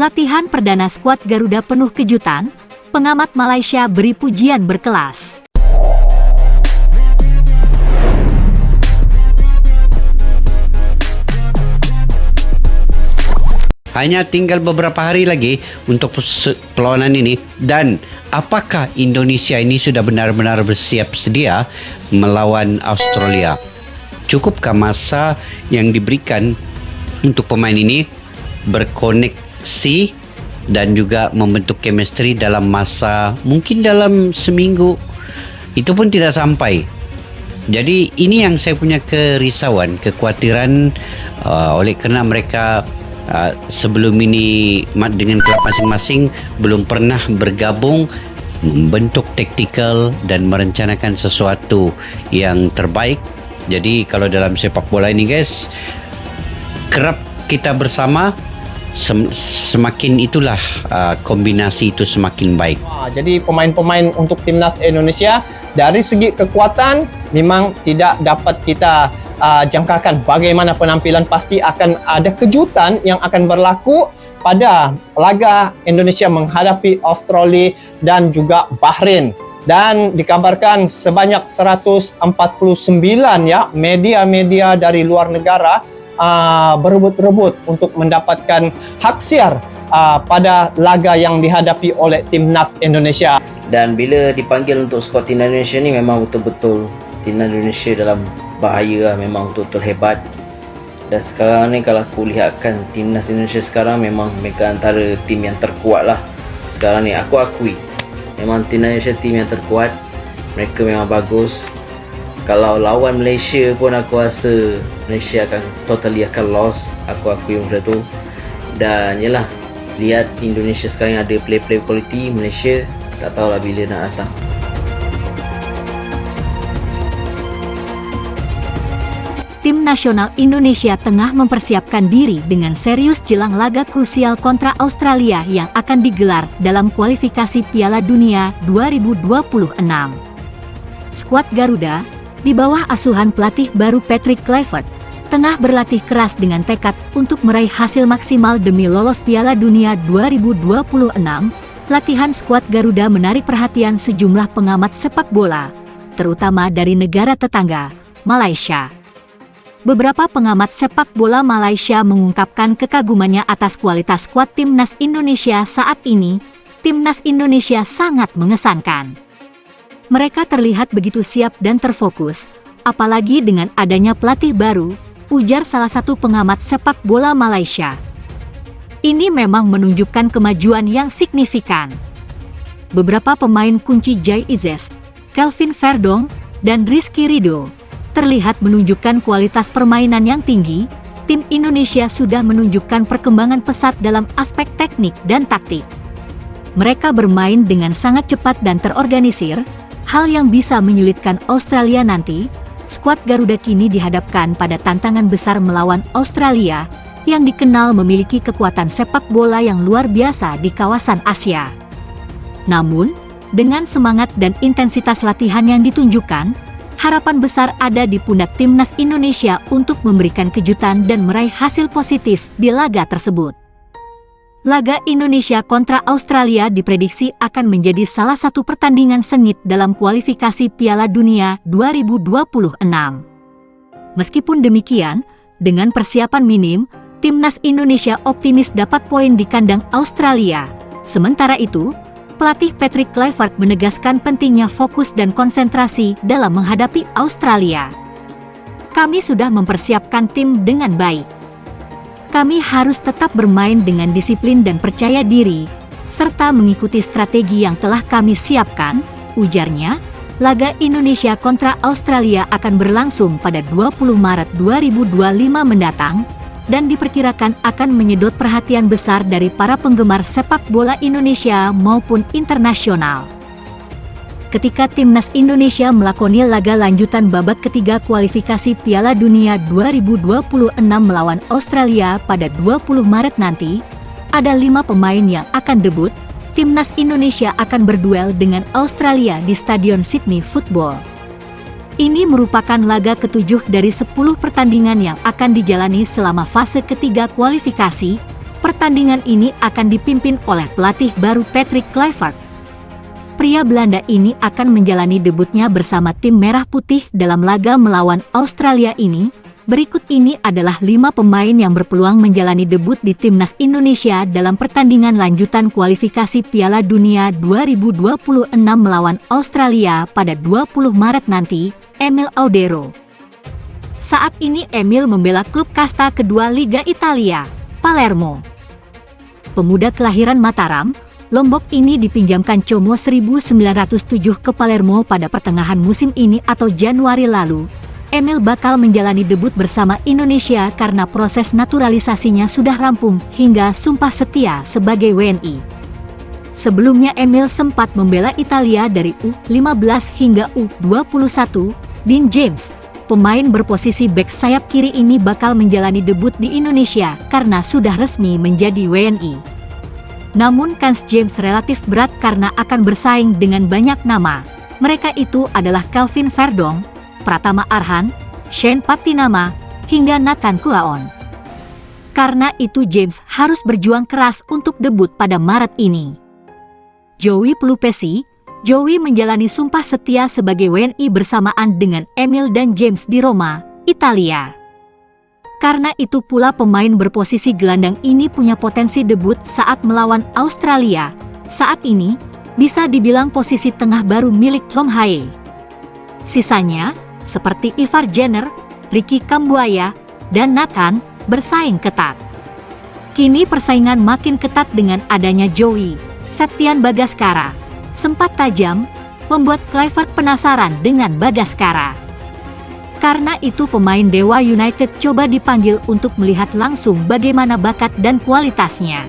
Latihan perdana skuad Garuda penuh kejutan, pengamat Malaysia beri pujian berkelas. Hanya tinggal beberapa hari lagi untuk perlawanan ini, dan apakah Indonesia ini sudah benar-benar bersiap sedia melawan Australia? Cukupkah masa yang diberikan untuk pemain ini berkoneksi dan juga membentuk chemistry dalam masa mungkin dalam seminggu? Itu pun tidak sampai. Jadi ini yang saya punya kerisauan, kekhawatiran oleh kerana mereka sebelum ini dengan klub masing-masing belum pernah bergabung, membentuk taktikal dan merencanakan sesuatu yang terbaik. Jadi kalau dalam sepak bola ini guys, kerap kita bersama, semakin itulah kombinasi itu semakin baik. Jadi pemain-pemain untuk timnas Indonesia dari segi kekuatan memang tidak dapat kita jangkakan bagaimana penampilan. Pasti akan ada kejutan yang akan berlaku pada laga Indonesia menghadapi Australia dan juga Bahrain. Dan dikabarkan sebanyak 149 ya media-media dari luar negara berebut-rebut untuk mendapatkan hak siar pada laga yang dihadapi oleh timnas Indonesia. Dan bila dipanggil untuk skuad timnas Indonesia ni, memang betul-betul timnas Indonesia dalam bahaya lah, memang betul-betul hebat. Dan sekarang ni kalau aku lihatkan timnas Indonesia sekarang, memang mereka antara tim yang terkuat lah. Sekarang ni aku akui memang timnas Indonesia tim yang terkuat. Mereka memang bagus. Kalau lawan Malaysia pun aku rasa Malaysia akan totally akan lost. Aku akui benda tu. Dan yelah, lihat Indonesia sekarang ada play-play quality. Malaysia tak tahulah bila nak datang. Tim nasional Indonesia tengah mempersiapkan diri dengan serius jelang laga krusial kontra Australia yang akan digelar dalam kualifikasi Piala Dunia 2026. Skuad Garuda, di bawah asuhan pelatih baru Patrick Kluivert, tengah berlatih keras dengan tekad untuk meraih hasil maksimal demi lolos Piala Dunia 2026. Latihan skuad Garuda menarik perhatian sejumlah pengamat sepak bola, terutama dari negara tetangga, Malaysia. Beberapa pengamat sepak bola Malaysia mengungkapkan kekagumannya atas kualitas skuad timnas Indonesia saat ini. Timnas Indonesia sangat mengesankan. Mereka terlihat begitu siap dan terfokus, apalagi dengan adanya pelatih baru, ujar salah satu pengamat sepak bola Malaysia. Ini memang menunjukkan kemajuan yang signifikan. Beberapa pemain kunci Jai Izzez, Kelvin Verdong, dan Rizky Ridho terlihat menunjukkan kualitas permainan yang tinggi. Tim Indonesia sudah menunjukkan perkembangan pesat dalam aspek teknik dan taktik. Mereka bermain dengan sangat cepat dan terorganisir, hal yang bisa menyulitkan Australia nanti. Skuad Garuda kini dihadapkan pada tantangan besar melawan Australia, yang dikenal memiliki kekuatan sepak bola yang luar biasa di kawasan Asia. Namun, dengan semangat dan intensitas latihan yang ditunjukkan, harapan besar ada di pundak timnas Indonesia untuk memberikan kejutan dan meraih hasil positif di laga tersebut. Laga Indonesia kontra Australia diprediksi akan menjadi salah satu pertandingan sengit dalam kualifikasi Piala Dunia 2026. Meskipun demikian, dengan persiapan minim, timnas Indonesia optimis dapat poin di kandang Australia. Sementara itu, pelatih Patrick Kluivert menegaskan pentingnya fokus dan konsentrasi dalam menghadapi Australia. Kami sudah mempersiapkan tim dengan baik. Kami harus tetap bermain dengan disiplin dan percaya diri, serta mengikuti strategi yang telah kami siapkan, ujarnya. Laga Indonesia kontra Australia akan berlangsung pada 20 Maret 2025 mendatang, dan diperkirakan akan menyedot perhatian besar dari para penggemar sepak bola Indonesia maupun internasional. Ketika timnas Indonesia melakoni laga lanjutan babak ketiga kualifikasi Piala Dunia 2026 melawan Australia pada 20 Maret nanti, ada 5 pemain yang akan debut. Timnas Indonesia akan berduel dengan Australia di Stadion Sydney Football. Ini merupakan laga ke-7 dari 10 pertandingan yang akan dijalani selama fase ketiga kualifikasi. Pertandingan ini akan dipimpin oleh pelatih baru Patrick Kluivert. Pria Belanda ini akan menjalani debutnya bersama tim Merah Putih dalam laga melawan Australia ini. Berikut ini adalah 5 pemain yang berpeluang menjalani debut di Timnas Indonesia dalam pertandingan lanjutan kualifikasi Piala Dunia 2026 melawan Australia pada 20 Maret nanti. Emil Audero. Saat ini Emil membela klub kasta kedua Liga Italia, Palermo. Pemuda kelahiran Mataram, Lombok ini dipinjamkan Como 1907 ke Palermo pada pertengahan musim ini atau Januari lalu. Emil bakal menjalani debut bersama Indonesia karena proses naturalisasinya sudah rampung hingga sumpah setia sebagai WNI. Sebelumnya Emil sempat membela Italia dari U15 hingga U21. Dean James, pemain berposisi bek sayap kiri ini bakal menjalani debut di Indonesia karena sudah resmi menjadi WNI. Namun kans James relatif berat karena akan bersaing dengan banyak nama. Mereka itu adalah Kelvin Verdong, Pratama Arhan, Shane Patinama, hingga Nathan Kuaon. Karena itu James harus berjuang keras untuk debut pada Maret ini. Joey Pelupesi, Joey menjalani sumpah setia sebagai WNI bersamaan dengan Emil dan James di Roma, Italia. Karena itu pula pemain berposisi gelandang ini punya potensi debut saat melawan Australia. Saat ini, bisa dibilang posisi tengah baru milik Tom Haye. Sisanya, seperti Ivar Jenner, Ricky Kambuaya, dan Nathan, bersaing ketat. Kini persaingan makin ketat dengan adanya Joey, Septian Bagaskara. Sempat tajam, membuat Kluivert penasaran dengan Bagaskara. Karena itu pemain Dewa United coba dipanggil untuk melihat langsung bagaimana bakat dan kualitasnya.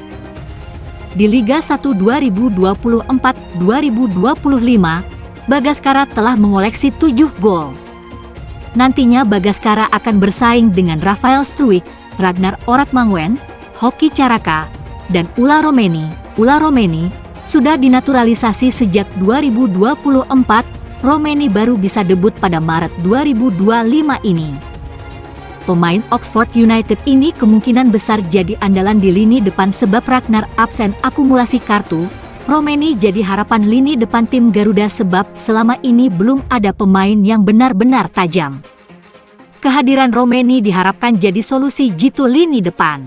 Di Liga 1 2024-2025, Bagaskara telah mengoleksi 7 gol. Nantinya Bagaskara akan bersaing dengan Rafael Struijk, Ragnar Oratmanguén, Hoki Caraka, dan Ula Romeni. Ula Romeni sudah dinaturalisasi sejak 2024, Romeni baru bisa debut pada Maret 2025 ini. Pemain Oxford United ini kemungkinan besar jadi andalan di lini depan sebab Ragnar absen akumulasi kartu. Romeni jadi harapan lini depan tim Garuda sebab selama ini belum ada pemain yang benar-benar tajam. Kehadiran Romeni diharapkan jadi solusi jitu lini depan.